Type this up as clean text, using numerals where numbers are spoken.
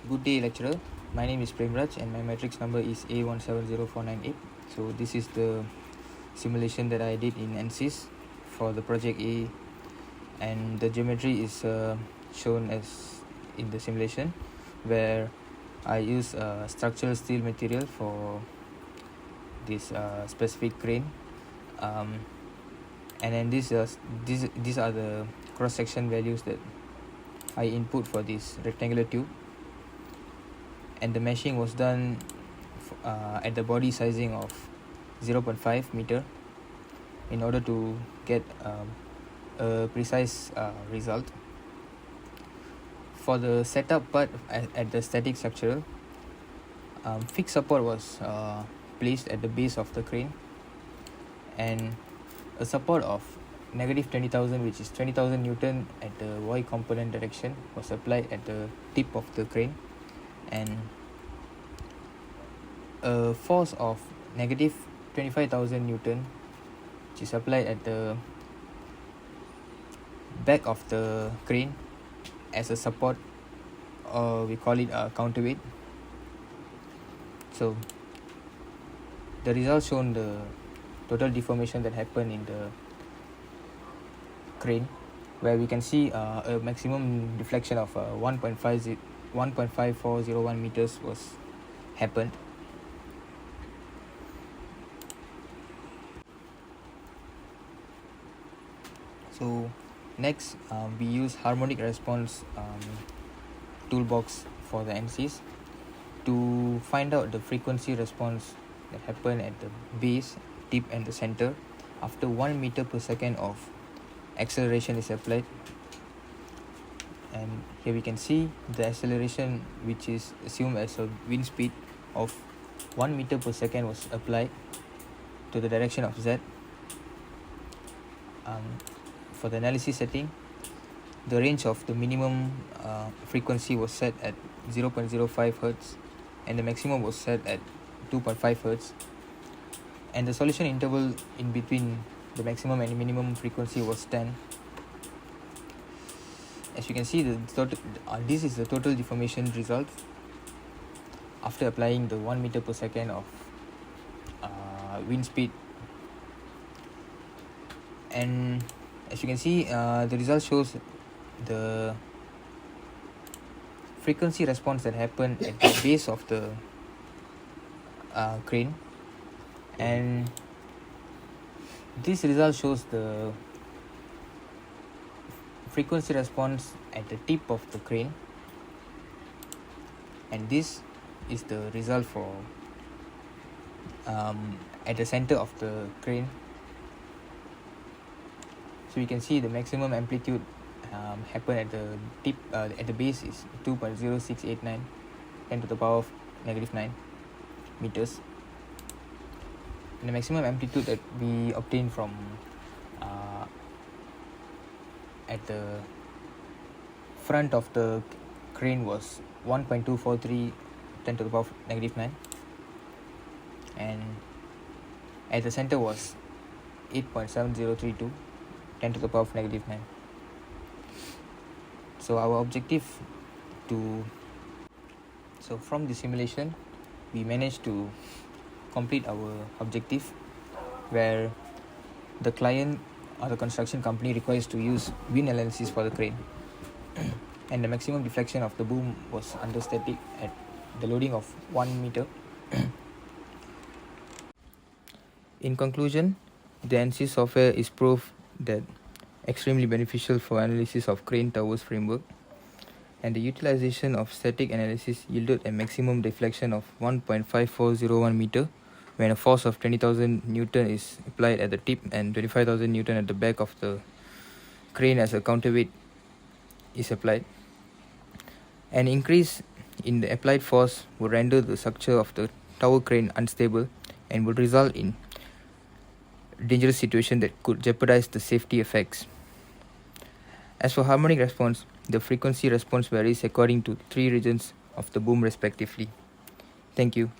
Good day, lecturer. My name is Premraj and my matrix number is A170498. So this is the simulation that I did in Ansys for the project A, and the geometry is shown as in the simulation, where I use structural steel material for this specific crane, and then these are the cross-section values that I input for this rectangular tube, and the meshing was done at the body sizing of 0.5 meter in order to get a precise result. For the setup part at the static structural, fixed support was placed at the base of the crane, and a support of negative 20,000, which is 20,000 Newton at the Y component direction, was applied at the tip of the crane, and a force of negative 25,000 Newton, which is applied at the back of the crane as a support, or we call it a counterweight. So the results shown the total deformation that happened in the crane, where we can see a maximum deflection of 1.5401 meters was happened. So next, we use harmonic response toolbox for the Ansys to find out the frequency response that happen at the base, tip and the center after 1 meter per second of acceleration is applied. And here we can see the acceleration, which is assumed as a wind speed of 1 meter per second, was applied to the direction of Z. For the analysis setting, the range of the minimum frequency was set at 0.05 Hz, and the maximum was set at 2.5 Hz, and the solution interval in between the maximum and minimum frequency was 10. As you can see, this is the total deformation result after applying the 1 meter per second of wind speed. And as you can see, the result shows the frequency response that happened at the base of the crane, and this result shows the frequency response at the tip of the crane, and this is the result for at the center of the crane. So you can see the maximum amplitude happen at the tip, at the base is 2.0689 10 to the power of negative 9 meters. And the maximum amplitude that we obtained from at the front of the crane was 1.243 10 to the power of negative 9, and at the center was 8.7032 10 to the power of negative 9. So our objective so from the simulation, we managed to complete our objective, where the client or the construction company requires to use wind analysis for the crane, and the maximum deflection of the boom was under static at the loading of 1 meter. In conclusion, the Ansys software is proof that extremely beneficial for analysis of crane towers framework, and the utilization of static analysis yielded a maximum deflection of 1.5401 meter when a force of 20,000 Newton is applied at the tip and 25,000 Newton at the back of the crane as a counterweight is applied. An increase in the applied force would render the structure of the tower crane unstable and would result in dangerous situation that could jeopardize the safety effects. As for harmonic response, the frequency response varies according to 3 regions of the boom respectively. Thank you.